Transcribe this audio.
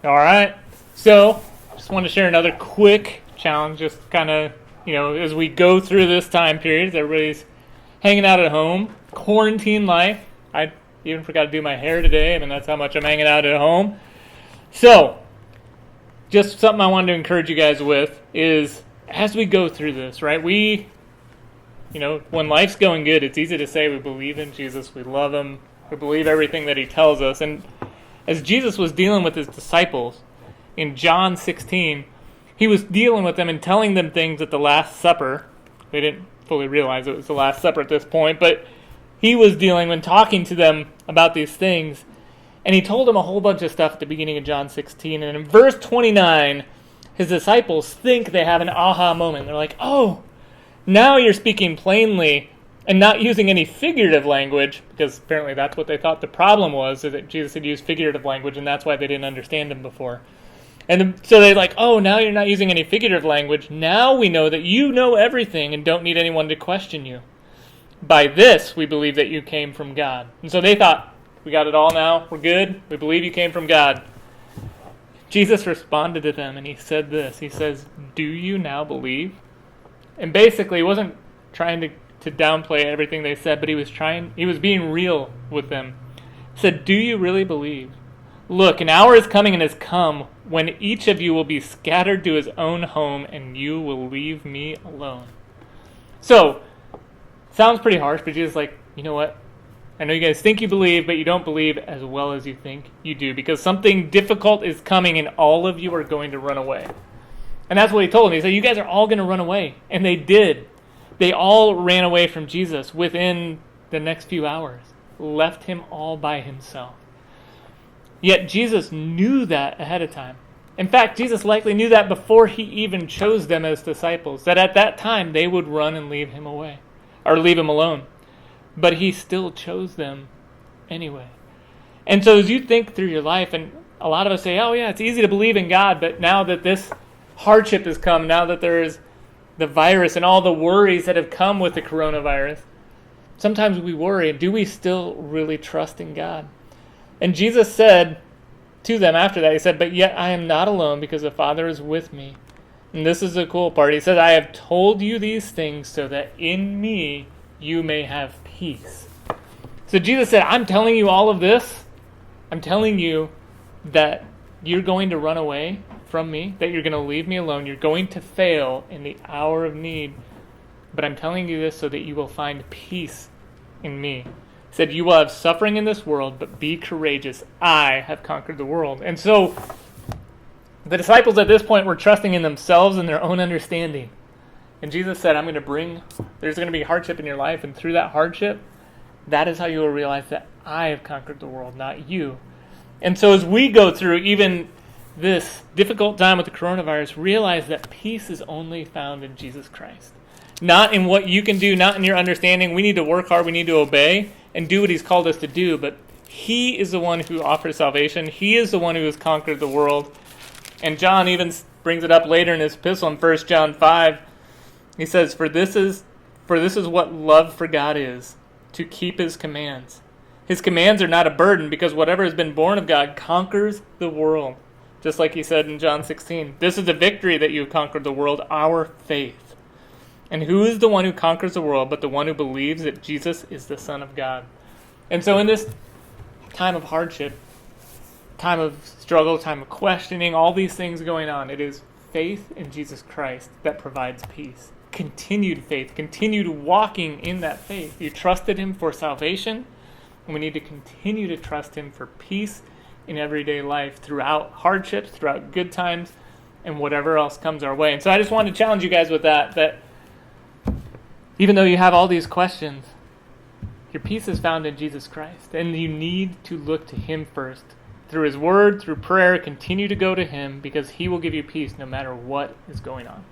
All right. So, just want to share another quick challenge, just kind of, as we go through this time period, as everybody's hanging out at home, quarantine life. I even forgot to do my hair today. I mean, that's how much I'm hanging out at home. So, just something I wanted to encourage you guys with is, as we go through this, right, when life's going good, it's easy to say we believe in Jesus, we love him, we believe everything that he tells us. And as Jesus was dealing with his disciples in John 16, he was dealing with them and telling them things at the Last Supper. They didn't fully realize it was the Last Supper at this point, but he was dealing and talking to them about these things. And he told them a whole bunch of stuff at the beginning of John 16. And in verse 29, his disciples think they have an aha moment. They're like, oh, now you're speaking plainly and not using any figurative language, because apparently that's what they thought the problem was, is that Jesus had used figurative language, and that's why they didn't understand him before. And so they're like, oh, now you're not using any figurative language. Now we know that you know everything and don't need anyone to question you. By this, we believe that you came from God. And so they thought, we got it all now, we're good, we believe you came from God. Jesus responded to them, and he said this. He says, do you now believe? And basically, he wasn't trying to downplay everything they said, but he was being real with them. He said, do you really believe? Look, an hour is coming and has come when each of you will be scattered to his own home, and you will leave me alone. So, sounds pretty harsh, but Jesus is like, you know what? I know you guys think you believe, but you don't believe as well as you think you do, because something difficult is coming and all of you are going to run away. And that's what he told them. He said, you guys are all going to run away. And they did. They all ran away from Jesus within the next few hours, left him all by himself. Yet Jesus knew that ahead of time. In fact, Jesus likely knew that before he even chose them as disciples, that at that time they would run and leave him away, or leave him alone. But he still chose them anyway. And so as you think through your life, and a lot of us say, oh yeah, it's easy to believe in God, but now that this hardship has come, now that there is the virus and all the worries that have come with the coronavirus, sometimes we worry, do we still really trust in God? And Jesus said to them after that, he said, but yet I am not alone because the Father is with me. And this is the cool part. He says, I have told you these things so that in me you may have peace. So Jesus said, I'm telling you all of this. I'm telling you that you're going to run away from me, that you're going to leave me alone. You're going to fail in the hour of need. But I'm telling you this so that you will find peace in me. He said, you will have suffering in this world, but be courageous. I have conquered the world. And so the disciples at this point were trusting in themselves and their own understanding. And Jesus said, there's going to be hardship in your life. And through that hardship, that is how you will realize that I have conquered the world, not you. And so as we go through even this difficult time with the coronavirus, realize that peace is only found in Jesus Christ. Not in what you can do, not in your understanding. We need to work hard, we need to obey and do what he's called us to do, but he is the one who offers salvation. He is the one who has conquered the world. And John even brings it up later in his epistle in 1 John 5. He says, For this is what love for God is, to keep his commands. His commands are not a burden, because whatever has been born of God conquers the world. Just like he said in John 16, this is the victory that you have conquered the world, our faith. And who is the one who conquers the world but the one who believes that Jesus is the Son of God? And so in this time of hardship, time of struggle, time of questioning, all these things going on, it is faith in Jesus Christ that provides peace. Continued faith, continued walking in that faith. You trusted him for salvation, and we need to continue to trust him for peace in everyday life, throughout hardships, throughout good times, and whatever else comes our way. And so I just wanted to challenge you guys with that even though you have all these questions, your peace is found in Jesus Christ, and you need to look to him first. Through his word, through prayer, continue to go to him, because he will give you peace no matter what is going on.